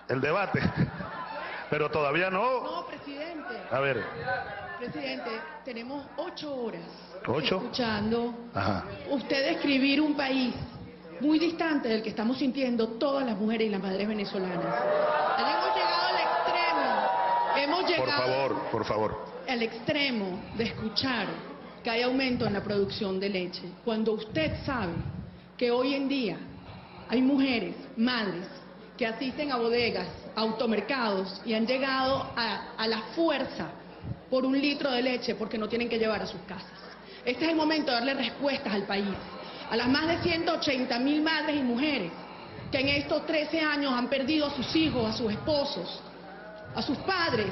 El debate. Pero todavía no. No, presidente. A ver. Presidente, tenemos 8 horas ¿8? escuchando Ajá. usted describir un país muy distante del que estamos sintiendo todas las mujeres y las madres venezolanas. Hemos llegado al extremo. Hemos llegado Por favor. al extremo de escuchar que hay aumento en la producción de leche, cuando usted sabe que hoy en día hay mujeres, madres, que asisten a bodegas, a automercados y han llegado a la fuerza por un litro de leche porque no tienen que llevar a sus casas. Este es el momento de darle respuestas al país, a las más de 180.000 madres y mujeres que en estos 13 años han perdido a sus hijos, a sus esposos, a sus padres,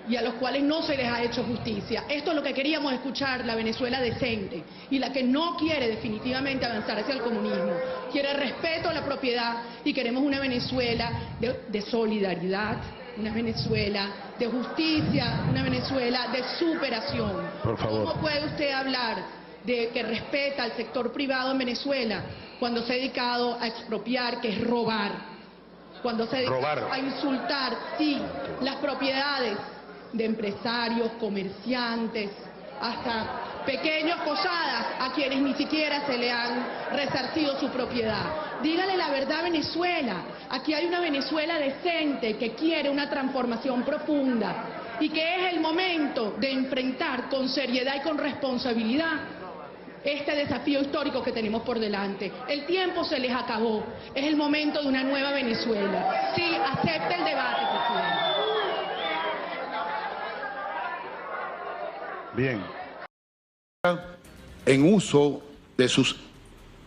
y a los cuales no se les ha hecho justicia. Esto es lo que queríamos escuchar, la Venezuela decente, y la que no quiere definitivamente avanzar hacia el comunismo. Quiere respeto a la propiedad y queremos una Venezuela de solidaridad, una Venezuela de justicia, una Venezuela de superación. Por favor. ¿Cómo puede usted hablar de que respeta al sector privado en Venezuela cuando se ha dedicado a expropiar, que es robar? Cuando se ha dedicado a insultar, sí, las propiedades de empresarios, comerciantes, hasta pequeños posadas a quienes ni siquiera se le han resarcido su propiedad. Dígale la verdad a Venezuela. Aquí hay una Venezuela decente que quiere una transformación profunda y que es el momento de enfrentar con seriedad y con responsabilidad este desafío histórico que tenemos por delante. El tiempo se les acabó. Es el momento de una nueva Venezuela. Sí, acepte el debate, presidente. Bien. En uso de sus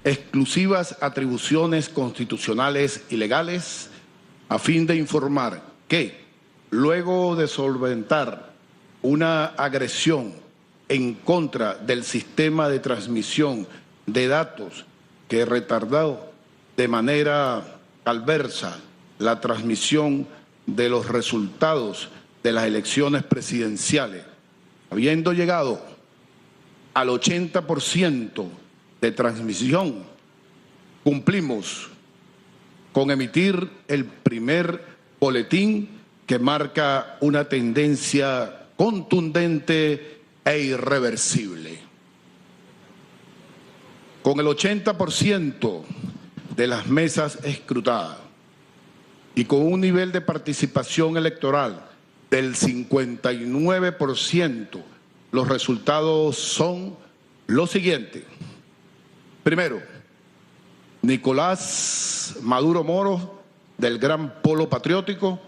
exclusivas atribuciones constitucionales y legales, a fin de informar que, luego de solventar una agresión en contra del sistema de transmisión de datos que retardó de manera adversa la transmisión de los resultados de las elecciones presidenciales, habiendo llegado al 80% de transmisión, cumplimos con emitir el primer boletín que marca una tendencia contundente e irreversible. Con el 80% de las mesas escrutadas y con un nivel de participación electoral del 59%, los resultados son los siguientes. Primero, Nicolás Maduro Moro, del Gran Polo Patriótico,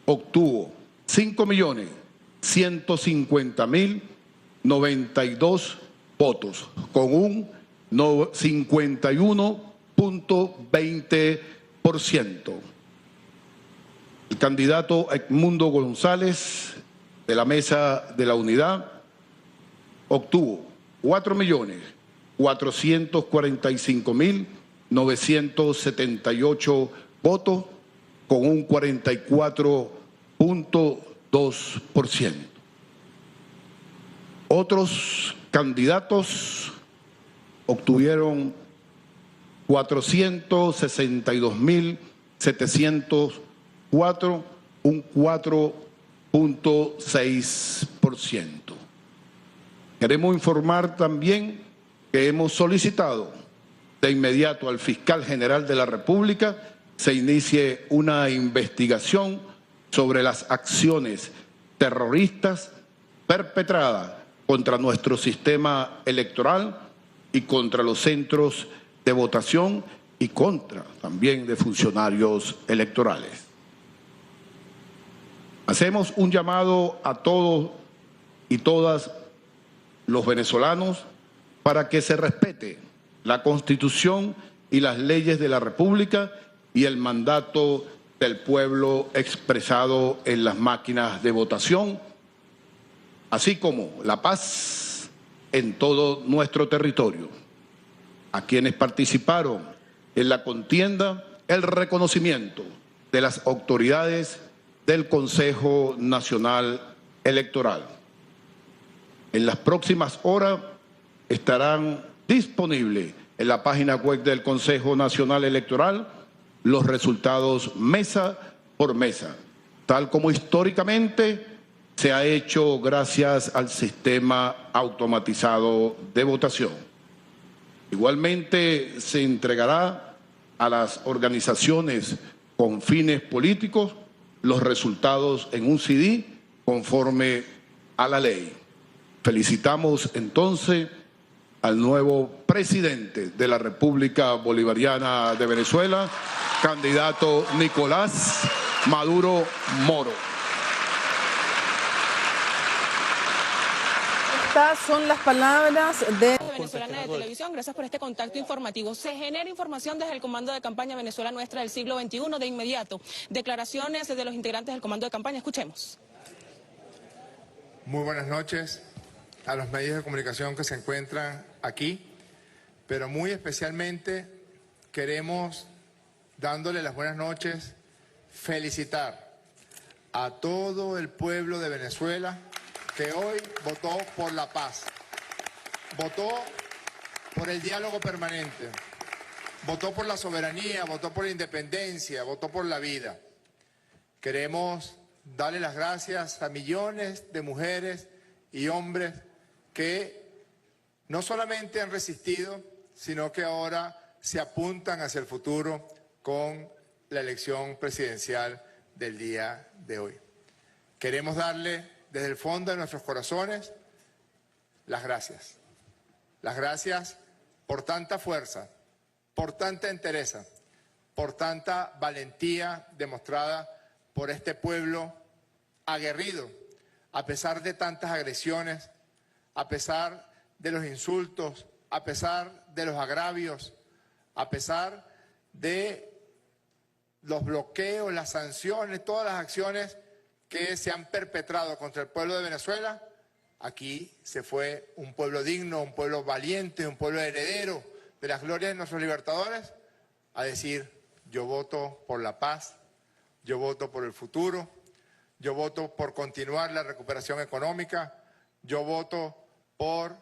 obtuvo 5.150.092 votos, con un 51.20%. El candidato Edmundo González, de la Mesa de la Unidad, obtuvo 4.445.978 votos, con un 44.2%. Otros candidatos obtuvieron 462.704, un 4.6%. Queremos informar también que hemos solicitado de inmediato al fiscal general de la República se inicie una investigación sobre las acciones terroristas perpetradas contra nuestro sistema electoral y contra los centros de votación y contra también de funcionarios electorales. Hacemos un llamado a todos y todas los venezolanos para que se respete la Constitución y las leyes de la República y el mandato del pueblo expresado en las máquinas de votación, así como la paz en todo nuestro territorio. A quienes participaron en la contienda, el reconocimiento de las autoridades del Consejo Nacional Electoral. En las próximas horas estarán disponibles en la página web del Consejo Nacional Electoral los resultados mesa por mesa, tal como históricamente se ha hecho gracias al sistema automatizado de votación. Igualmente se entregará a las organizaciones con fines políticos los resultados en un CD conforme a la ley. Felicitamos entonces al nuevo presidente de la República Bolivariana de Venezuela, candidato Nicolás Maduro Moro. Estas son las palabras de Venezolana de Televisión. Gracias por este contacto informativo. Se genera información desde el Comando de Campaña Venezuela Nuestra del siglo XXI. De inmediato, declaraciones de los integrantes del Comando de Campaña. Escuchemos. Muy buenas noches a los medios de comunicación que se encuentran aquí, pero muy especialmente queremos, dándole las buenas noches, felicitar a todo el pueblo de Venezuela que hoy votó por la paz, votó por el diálogo permanente, votó por la soberanía, votó por la independencia, votó por la vida. Queremos darle las gracias a millones de mujeres y hombres que no solamente han resistido, sino que ahora se apuntan hacia el futuro con la elección presidencial del día de hoy. Queremos darle desde el fondo de nuestros corazones las gracias. Las gracias por tanta fuerza, por tanta entereza, por tanta valentía demostrada por este pueblo aguerrido, a pesar de tantas agresiones, a pesar de los insultos, a pesar de los agravios, a pesar de los bloqueos, las sanciones, todas las acciones que se han perpetrado contra el pueblo de Venezuela. Aquí se fue un pueblo digno, un pueblo valiente, un pueblo heredero de las glorias de nuestros libertadores, a decir: yo voto por la paz, yo voto por el futuro, yo voto por continuar la recuperación económica, yo voto por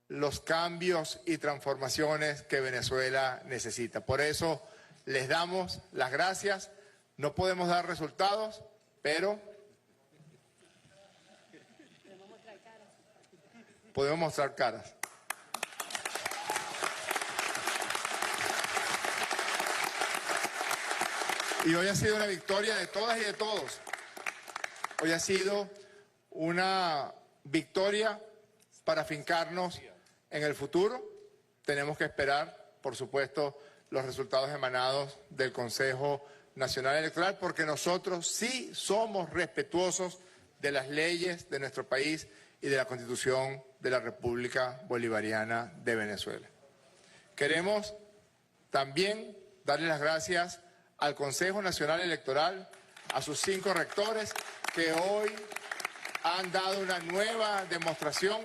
los cambios y transformaciones que Venezuela necesita. Por eso les damos las gracias. No podemos dar resultados, pero podemos mostrar caras. Y hoy ha sido una victoria de todas y de todos. Hoy ha sido una victoria para fincarnos en el futuro. Tenemos que esperar, por supuesto, los resultados emanados del Consejo Nacional Electoral, porque nosotros sí somos respetuosos de las leyes de nuestro país y de la Constitución de la República Bolivariana de Venezuela. Queremos también darle las gracias al Consejo Nacional Electoral, a sus 5 rectores, que hoy han dado una nueva demostración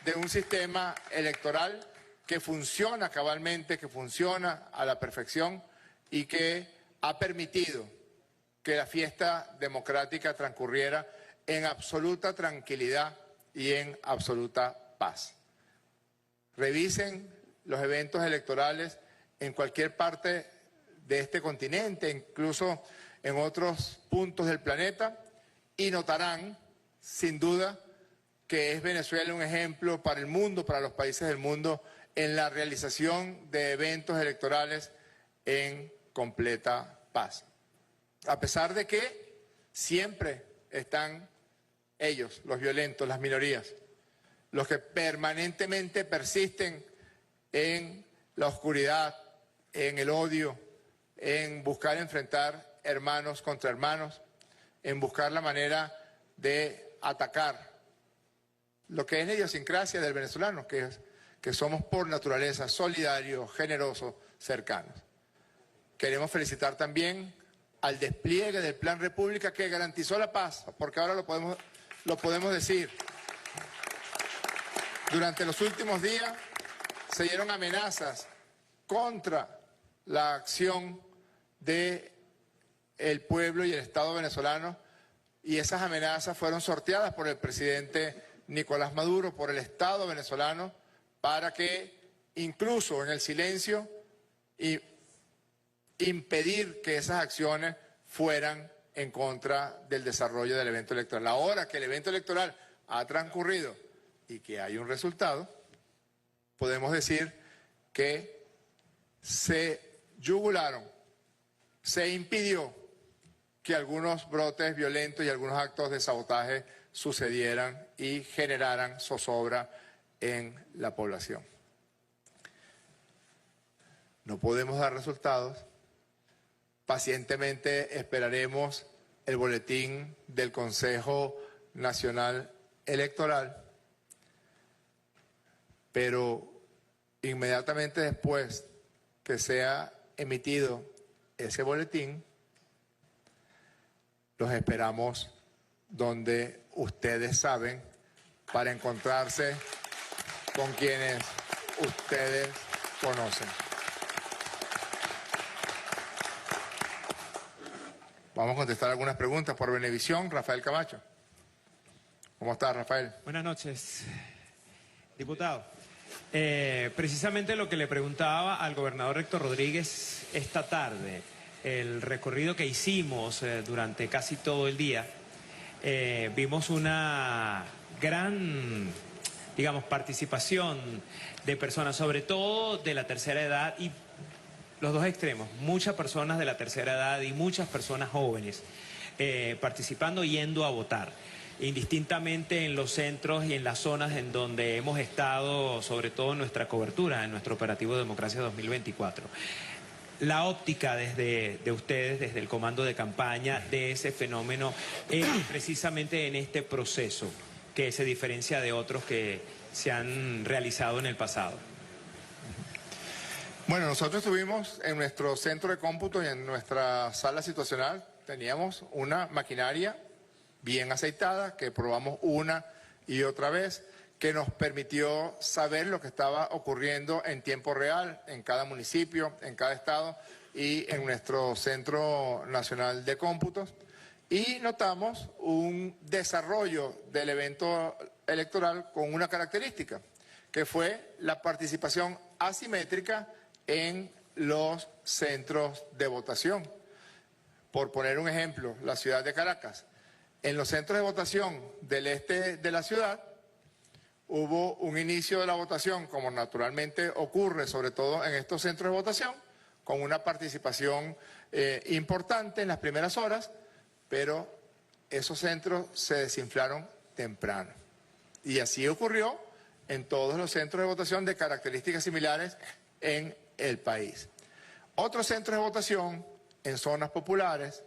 de un sistema electoral que funciona cabalmente, que funciona a la perfección y que ha permitido que la fiesta democrática transcurriera en absoluta tranquilidad y en absoluta paz. Revisen los eventos electorales en cualquier parte de este continente, incluso en otros puntos del planeta, y notarán, sin duda, que es Venezuela un ejemplo para el mundo, para los países del mundo, en la realización de eventos electorales en completa paz. A pesar de que siempre están ellos, los violentos, las minorías, los que permanentemente persisten en la oscuridad, en el odio, en buscar enfrentar hermanos contra hermanos, en buscar la manera de atacar lo que es la idiosincrasia del venezolano, que somos por naturaleza solidarios, generosos, cercanos. Queremos felicitar también al despliegue del Plan República, que garantizó la paz, porque ahora lo podemos decir. Durante los últimos días se dieron amenazas contra la acción del pueblo y el Estado venezolano, y esas amenazas fueron sorteadas por el presidente Nicolás Maduro, por el Estado venezolano, para que incluso en el silencio impedir que esas acciones fueran en contra del desarrollo del evento electoral. Ahora que el evento electoral ha transcurrido y que hay un resultado, podemos decir que se yugularon, se impidió que algunos brotes violentos y algunos actos de sabotaje sucedieran y generaran zozobra en la población. No podemos dar resultados. Pacientemente esperaremos el boletín del Consejo Nacional Electoral, pero inmediatamente después que sea emitido ese boletín, los esperamos donde ustedes saben, para encontrarse con quienes ustedes conocen. Vamos a contestar algunas preguntas por Venevisión. Rafael Camacho. ¿Cómo estás, Rafael? Buenas noches, diputado. Precisamente lo que le preguntaba al gobernador Héctor Rodríguez esta tarde, el recorrido que hicimos durante casi todo el día, vimos una gran, digamos, participación de personas, sobre todo de la tercera edad y los dos extremos, muchas personas de la tercera edad y muchas personas jóvenes participando, yendo a votar, indistintamente en los centros y en las zonas en donde hemos estado, sobre todo en nuestra cobertura, en nuestro operativo Democracia 2024. La óptica de ustedes, desde el comando de campaña, de ese fenómeno, precisamente en este proceso que se diferencia de otros que se han realizado en el pasado. Bueno, nosotros tuvimos en nuestro centro de cómputo y en nuestra sala situacional, teníamos una maquinaria bien aceitada que probamos una y otra vez, que nos permitió saber lo que estaba ocurriendo en tiempo real en cada municipio, en cada estado y en nuestro Centro Nacional de Cómputos. Y notamos un desarrollo del evento electoral con una característica, que fue la participación asimétrica en los centros de votación. Por poner un ejemplo, la ciudad de Caracas. En los centros de votación del este de la ciudad hubo un inicio de la votación, como naturalmente ocurre, sobre todo en estos centros de votación, con una participación importante en las primeras horas, pero esos centros se desinflaron temprano. Y así ocurrió en todos los centros de votación de características similares en el país. Otros centros de votación en zonas populares,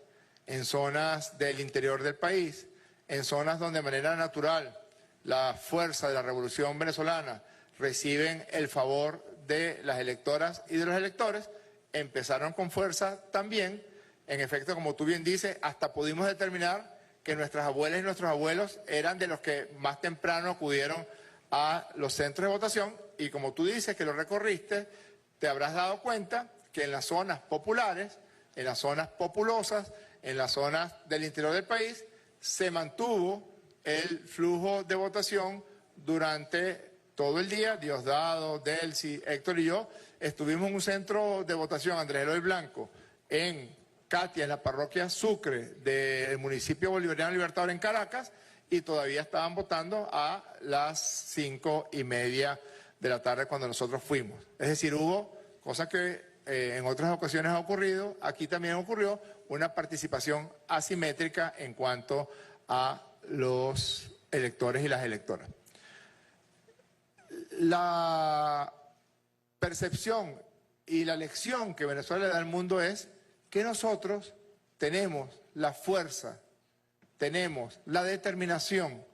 en zonas del interior del país, en zonas donde de manera natural la fuerza de la revolución venezolana reciben el favor de las electoras y de los electores, empezaron con fuerza también. En efecto, como tú bien dices, hasta pudimos determinar que nuestras abuelas y nuestros abuelos eran de los que más temprano acudieron a los centros de votación, y como tú dices que lo recorriste, te habrás dado cuenta que en las zonas populares, en las zonas populosas, en las zonas del interior del país, se mantuvo el flujo de votación durante todo el día. Diosdado, Delcy, Héctor y yo estuvimos en un centro de votación, Andrés Eloy Blanco, en Katia, en la parroquia Sucre del municipio bolivariano Libertador en Caracas, y todavía estaban votando a las 5:30 de la tarde cuando nosotros fuimos. Es decir, hubo, cosa que en otras ocasiones ha ocurrido, aquí también ocurrió, una participación asimétrica en cuanto a los electores y las electoras. La percepción y la lección que Venezuela le da al mundo es que nosotros tenemos la fuerza, tenemos la determinación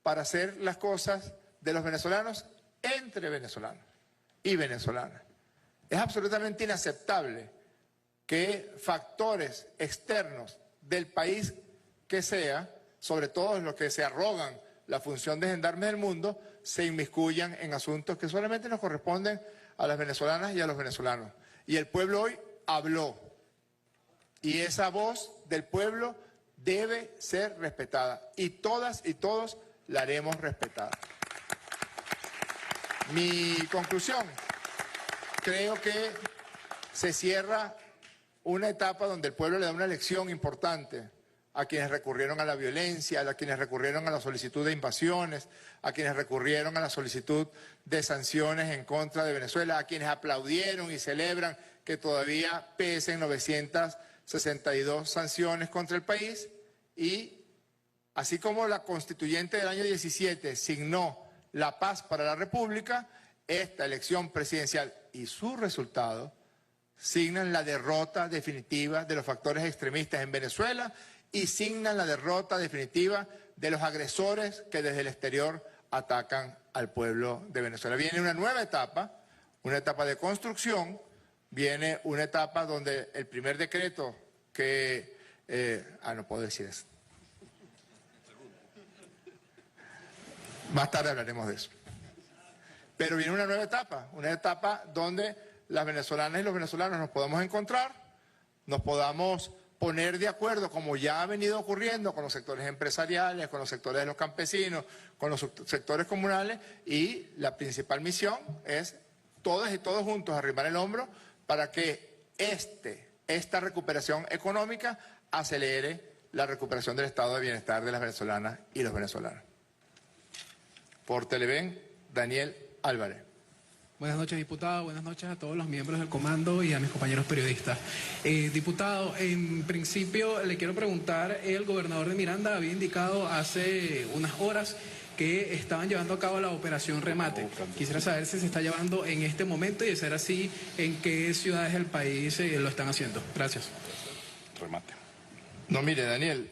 para hacer las cosas de los venezolanos entre venezolanos y venezolanas. Es absolutamente inaceptable que factores externos del país que sea, sobre todo los que se arrogan la función de gendarmes del mundo, se inmiscuyan en asuntos que solamente nos corresponden a las venezolanas y a los venezolanos. Y el pueblo hoy habló, y esa voz del pueblo debe ser respetada, y todas y todos la haremos respetar. Mi conclusión, creo que se cierra una etapa donde el pueblo le da una lección importante a quienes recurrieron a la violencia, a quienes recurrieron a la solicitud de invasiones, a quienes recurrieron a la solicitud de sanciones en contra de Venezuela, a quienes aplaudieron y celebran que todavía pesen 962 sanciones contra el país. Y así como la constituyente del año 17 signó la paz para la República, esta elección presidencial y su resultado signan la derrota definitiva de los factores extremistas en Venezuela y signan la derrota definitiva de los agresores que desde el exterior atacan al pueblo de Venezuela. Viene una nueva etapa, una etapa de construcción, viene una etapa donde el primer decreto que... no puedo decir eso. Más tarde hablaremos de eso. Pero viene una etapa donde las venezolanas y los venezolanos nos podamos encontrar, nos podamos poner de acuerdo, como ya ha venido ocurriendo con los sectores empresariales, con los sectores de los campesinos, con los sectores comunales, y la principal misión es todas y todos juntos arrimar el hombro para que esta recuperación económica acelere la recuperación del estado de bienestar de las venezolanas y los venezolanos. Por Televen, Daniel Álvarez. Buenas noches, diputado. Buenas noches a todos los miembros del comando y a mis compañeros periodistas. Diputado, en principio le quiero preguntar, el gobernador de Miranda había indicado hace unas horas que estaban llevando a cabo la operación Remate. Quisiera saber si se está llevando en este momento y, de ser así, en qué ciudades del país lo están haciendo. Gracias. Remate. No, mire, Daniel,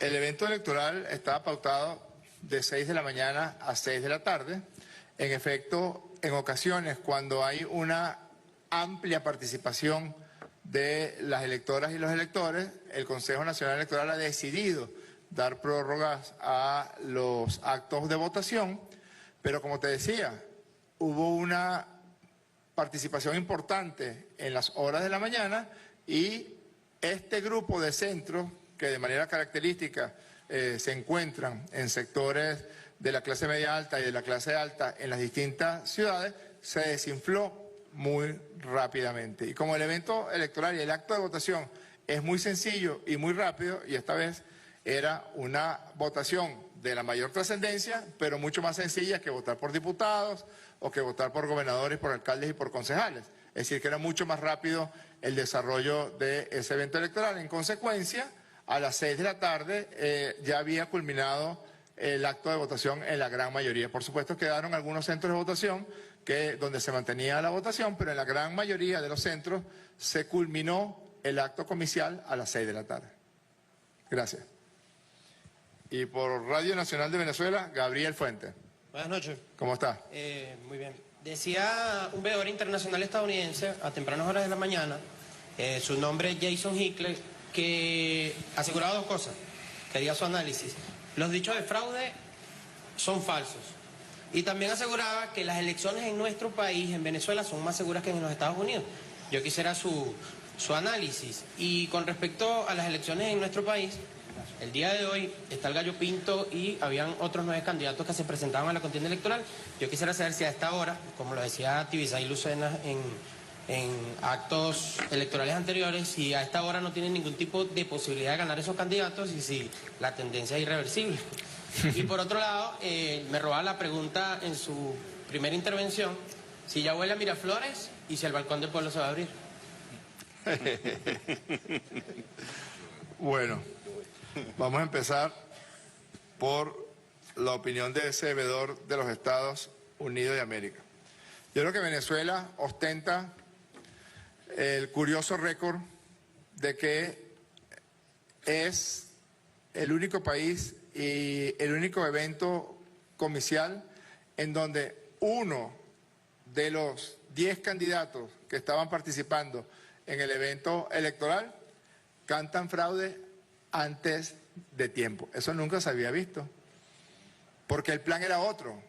el evento electoral estaba pautado de 6 de la mañana a 6 de la tarde. En efecto, en ocasiones, cuando hay una amplia participación de las electoras y los electores, el Consejo Nacional Electoral ha decidido dar prórrogas a los actos de votación, pero como te decía, hubo una participación importante en las horas de la mañana y este grupo de centros, que de manera característica se encuentran en sectores de la clase media alta y de la clase alta en las distintas ciudades, se desinfló muy rápidamente. Y como el evento electoral y el acto de votación es muy sencillo y muy rápido, y esta vez era una votación de la mayor trascendencia, pero mucho más sencilla que votar por diputados o que votar por gobernadores, por alcaldes y por concejales. Es decir, que era mucho más rápido el desarrollo de ese evento electoral. En consecuencia, a las 6 de la tarde ya había culminado el acto de votación en la gran mayoría. Por supuesto, quedaron algunos centros de votación donde se mantenía la votación, pero en la gran mayoría de los centros se culminó el acto comicial a las 6 de la tarde. Gracias. Y por Radio Nacional de Venezuela, Gabriel Fuentes. Buenas noches. ¿Cómo está? Muy bien. Decía un veedor internacional estadounidense a tempranas horas de la mañana, su nombre es Jason Hickley, que aseguraba dos cosas, quería su análisis. Los dichos de fraude son falsos. Y también aseguraba que las elecciones en nuestro país, en Venezuela, son más seguras que en los Estados Unidos. Yo quisiera su análisis. Y con respecto a las elecciones en nuestro país, el día de hoy está el Gallo Pinto y habían otros 9 candidatos que se presentaban a la contienda electoral. Yo quisiera saber si a esta hora, como lo decía Tibisay Lucena en actos electorales anteriores, si a esta hora no tienen ningún tipo de posibilidad de ganar esos candidatos y si la tendencia es irreversible. Y por otro lado, me robaba la pregunta en su primera intervención, si ya huele a Miraflores y si el balcón del pueblo se va a abrir. Bueno, vamos a empezar por la opinión de ese veedor de los Estados Unidos de América. Yo creo que Venezuela ostenta el curioso récord de que es el único país y el único evento comicial en donde uno de los 10 candidatos que estaban participando en el evento electoral cantan fraude antes de tiempo. Eso nunca se había visto, porque el plan era otro.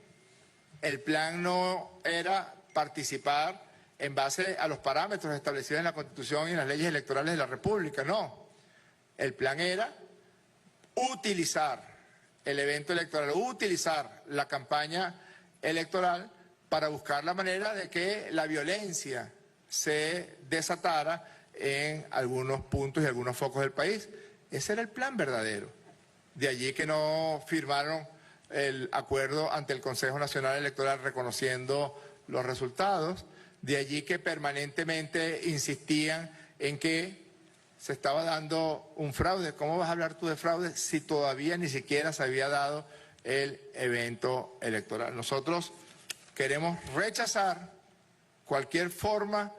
El plan no era participar en base a los parámetros establecidos en la Constitución y en las leyes electorales de la República, no. El plan era utilizar el evento electoral, utilizar la campaña electoral para buscar la manera de que la violencia se desatara en algunos puntos y algunos focos del país. Ese era el plan verdadero. De allí que no firmaron el acuerdo ante el Consejo Nacional Electoral reconociendo los resultados. De allí que permanentemente insistían en que se estaba dando un fraude. ¿Cómo vas a hablar tú de fraude si todavía ni siquiera se había dado el evento electoral? Nosotros queremos rechazar cualquier forma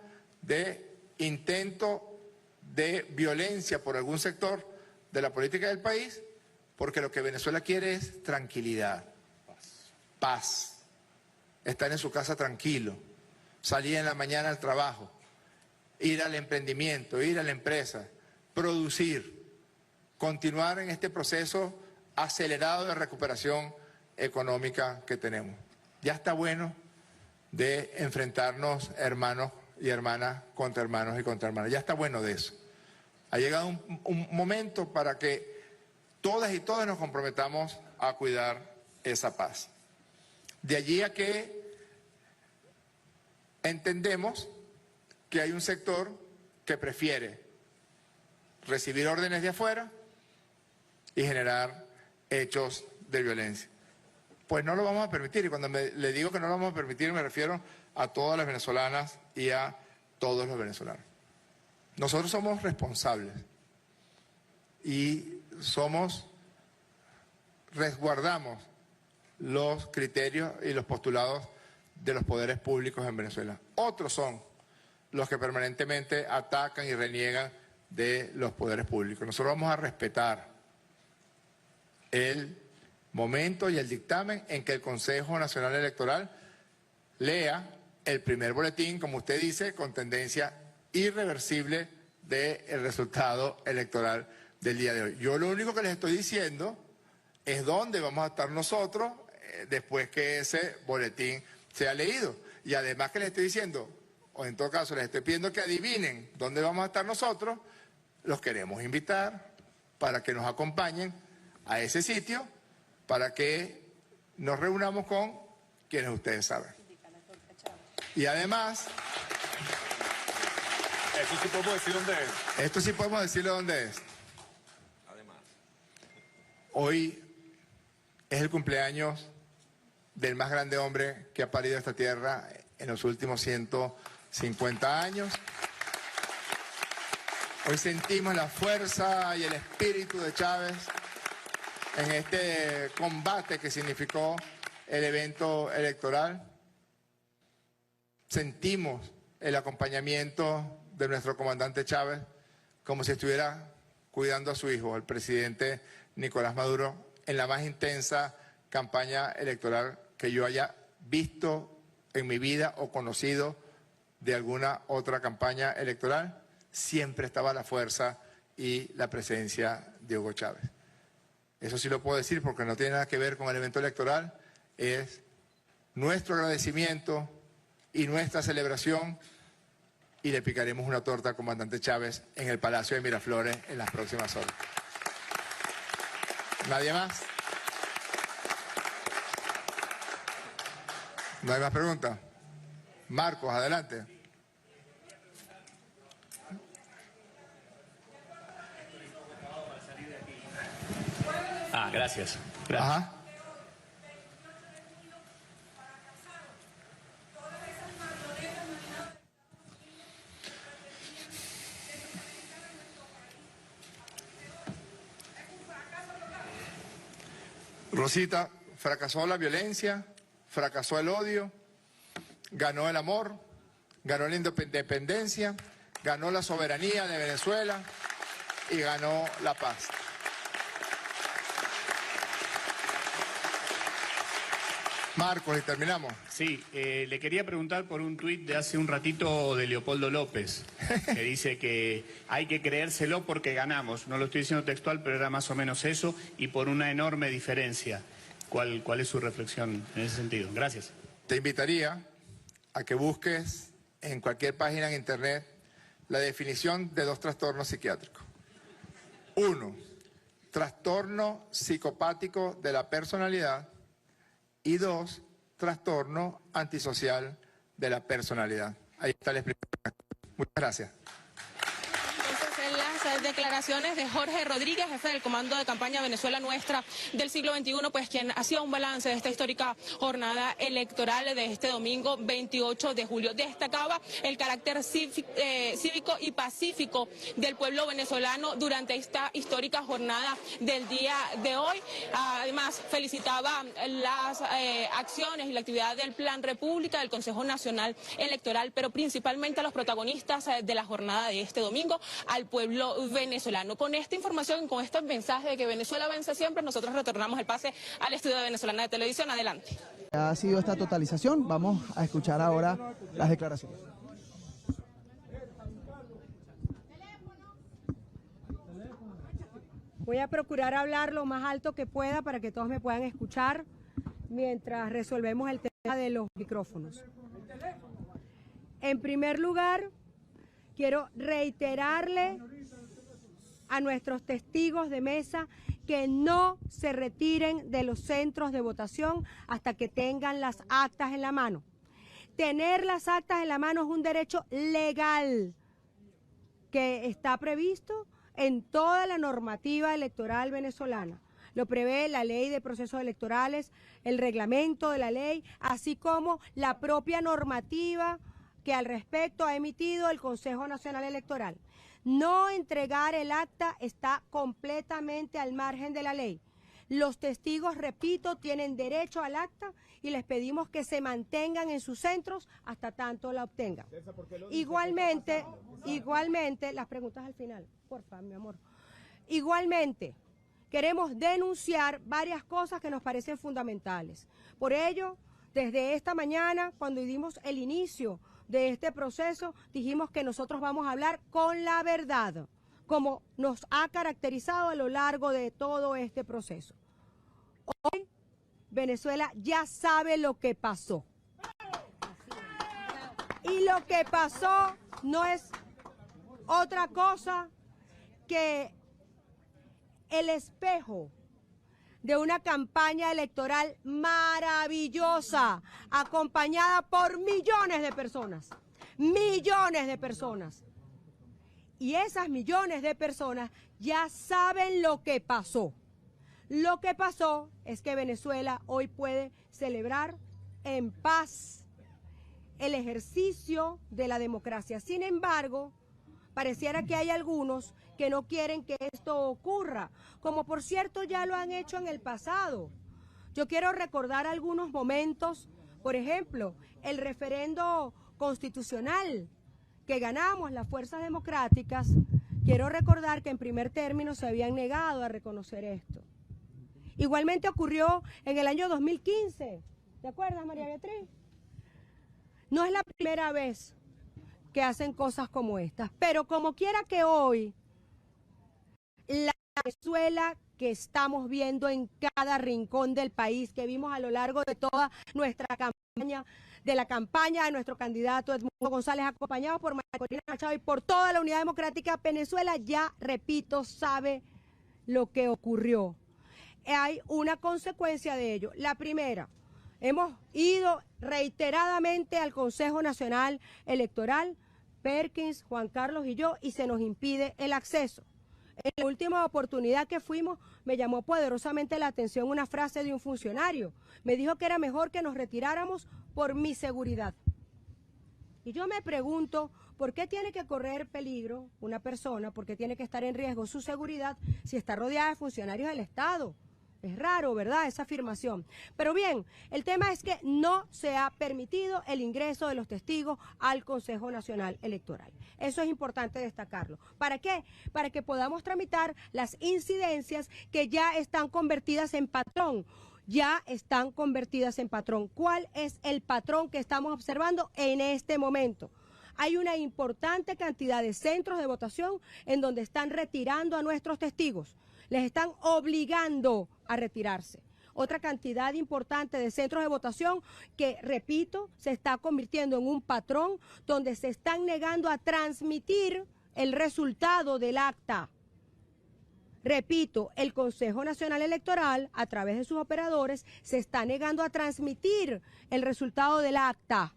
de intento de violencia por algún sector de la política del país, porque lo que Venezuela quiere es tranquilidad, paz, estar en su casa tranquilo, salir en la mañana al trabajo, ir al emprendimiento, ir a la empresa, producir, continuar en este proceso acelerado de recuperación económica que tenemos. Ya está bueno de enfrentarnos hermanos y hermanas contra hermanos y contra hermanas. Ya está bueno de eso. Ha llegado un momento para que todas y todos nos comprometamos a cuidar esa paz. De allí a que entendemos que hay un sector que prefiere recibir órdenes de afuera y generar hechos de violencia. Pues no lo vamos a permitir, y cuando le digo que no lo vamos a permitir me refiero a todas las venezolanas y a todos los venezolanos. Nosotros somos responsables y resguardamos los criterios y los postulados de los poderes públicos en Venezuela. Otros son los que permanentemente atacan y reniegan de los poderes públicos. Nosotros vamos a respetar el momento y el dictamen en que el Consejo Nacional Electoral lea el primer boletín, como usted dice, con tendencia irreversible del resultado electoral del día de hoy. Yo lo único que les estoy diciendo es dónde vamos a estar nosotros después que ese boletín sea leído. Y además que les estoy diciendo, o en todo caso les estoy pidiendo que adivinen dónde vamos a estar nosotros, los queremos invitar para que nos acompañen a ese sitio, para que nos reunamos con quienes ustedes saben. Y además... ¿Eso sí podemos decir dónde es? Esto sí podemos decirle dónde es. Además. Hoy es el cumpleaños del más grande hombre que ha parido esta tierra en los últimos 150 años. Hoy sentimos la fuerza y el espíritu de Chávez en este combate que significó el evento electoral. Sentimos el acompañamiento de nuestro comandante Chávez como si estuviera cuidando a su hijo, el presidente Nicolás Maduro, en la más intensa campaña electoral que yo haya visto en mi vida o conocido de alguna otra campaña electoral. Siempre estaba la fuerza y la presencia de Hugo Chávez. Eso sí lo puedo decir porque no tiene nada que ver con el evento electoral. Es nuestro agradecimiento y nuestra celebración, y le picaremos una torta al comandante Chávez en el Palacio de Miraflores en las próximas horas. ¿Nadie más? ¿No hay más preguntas? Marcos, adelante. Gracias. Ajá. Rosita, fracasó la violencia, fracasó el odio, ganó el amor, ganó la independencia, ganó la soberanía de Venezuela y ganó la paz. Marcos, y terminamos. Sí, le quería preguntar por un tuit de hace un ratito de Leopoldo López, que dice que hay que creérselo porque ganamos. No lo estoy diciendo textual, pero era más o menos eso, y por una enorme diferencia. ¿Cuál es su reflexión en ese sentido? Gracias. Te invitaría a que busques en cualquier página en internet la definición de dos trastornos psiquiátricos. 1, trastorno psicopático de la personalidad. Y 2, trastorno antisocial de la personalidad. Ahí está la explicación. Muchas gracias. las declaraciones de Jorge Rodríguez, jefe del Comando de Campaña Venezuela Nuestra del siglo XXI, pues quien hacía un balance de esta histórica jornada electoral de este domingo 28 de julio. Destacaba el carácter cívico y pacífico del pueblo venezolano durante esta histórica jornada del día de hoy. Además, felicitaba las acciones y la actividad del Plan República, del Consejo Nacional Electoral, pero principalmente a los protagonistas de la jornada de este domingo, al pueblo venezolano. Con esta información, con este mensaje de que Venezuela vence siempre, nosotros retornamos el pase al estudio de Venezolana de Televisión. Adelante. Ha sido esta totalización. Vamos a escuchar ahora las declaraciones. Voy a procurar hablar lo más alto que pueda para que todos me puedan escuchar mientras resolvemos el tema de los micrófonos. En primer lugar, quiero reiterarle a nuestros testigos de mesa que no se retiren de los centros de votación hasta que tengan las actas en la mano. Tener las actas en la mano es un derecho legal que está previsto en toda la normativa electoral venezolana. Lo prevé la ley de procesos electorales, el reglamento de la ley, así como la propia normativa que al respecto ha emitido el Consejo Nacional Electoral. No entregar el acta está completamente al margen de la ley. Los testigos, repito, tienen derecho al acta y les pedimos que se mantengan en sus centros hasta tanto la obtengan. Igualmente, las preguntas al final, por favor, mi amor. Igualmente, queremos denunciar varias cosas que nos parecen fundamentales. Por ello, desde esta mañana, cuando dimos el inicio de este proceso, dijimos que nosotros vamos a hablar con la verdad, como nos ha caracterizado a lo largo de todo este proceso. Hoy, Venezuela ya sabe lo que pasó. Y lo que pasó no es otra cosa que el espejo de una campaña electoral maravillosa, acompañada por millones de personas. Y esas millones de personas ya saben lo que pasó. Lo que pasó es que Venezuela hoy puede celebrar en paz el ejercicio de la democracia. Sin embargo, pareciera que hay algunos que no quieren que esto ocurra, como por cierto ya lo han hecho en el pasado. Yo quiero recordar algunos momentos, por ejemplo, el referendo constitucional que ganamos las fuerzas democráticas. Quiero recordar que en primer término se habían negado a reconocer esto. Igualmente ocurrió en el año 2015, ¿te acuerdas, María Beatriz? No es la primera vez que hacen cosas como estas, pero como quiera que hoy, la Venezuela que estamos viendo en cada rincón del país, que vimos a lo largo de toda nuestra campaña, de la campaña de nuestro candidato Edmundo González, acompañado por María Corina Machado y por toda la Unidad Democrática, Venezuela ya, repito, sabe lo que ocurrió. Hay una consecuencia de ello. La primera, hemos ido reiteradamente al Consejo Nacional Electoral, Perkins, Juan Carlos y yo, y se nos impide el acceso. En la última oportunidad que fuimos, me llamó poderosamente la atención una frase de un funcionario. Me dijo que era mejor que nos retiráramos por mi seguridad. Y yo me pregunto, ¿por qué tiene que correr peligro una persona? ¿Por qué tiene que estar en riesgo su seguridad si está rodeada de funcionarios del Estado? Es raro, ¿verdad?, esa afirmación. Pero bien, el tema es que no se ha permitido el ingreso de los testigos al Consejo Nacional Electoral. Eso es importante destacarlo. ¿Para qué? Para que podamos tramitar las incidencias que ya están convertidas en patrón. Ya están convertidas en patrón. ¿Cuál es el patrón que estamos observando en este momento? Hay una importante cantidad de centros de votación en donde están retirando a nuestros testigos. Les están obligando a retirarse. Otra cantidad importante de centros de votación que, repito, se está convirtiendo en un patrón donde se están negando a transmitir el resultado del acta. Repito, el Consejo Nacional Electoral, a través de sus operadores, se está negando a transmitir el resultado del acta.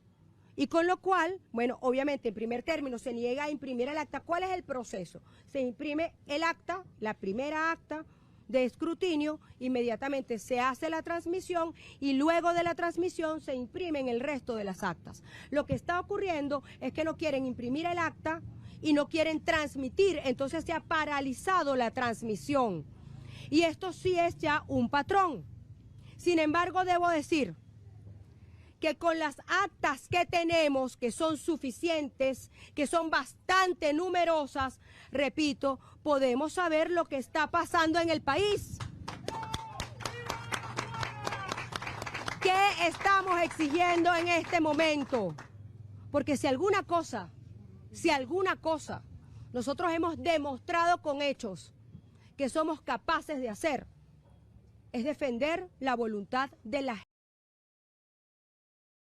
Y con lo cual, bueno, obviamente en primer término se niega a imprimir el acta. ¿Cuál es el proceso? Se imprime el acta, la primera acta de escrutinio, inmediatamente se hace la transmisión y luego de la transmisión se imprimen el resto de las actas. Lo que está ocurriendo es que no quieren imprimir el acta y no quieren transmitir, entonces se ha paralizado la transmisión. Y esto sí es ya un patrón. Sin embargo, debo decir que con las actas que tenemos, que son suficientes, que son bastante numerosas, repito, podemos saber lo que está pasando en el país. ¿Qué estamos exigiendo en este momento? Porque si alguna cosa, nosotros hemos demostrado con hechos que somos capaces de hacer, es defender la voluntad de la gente.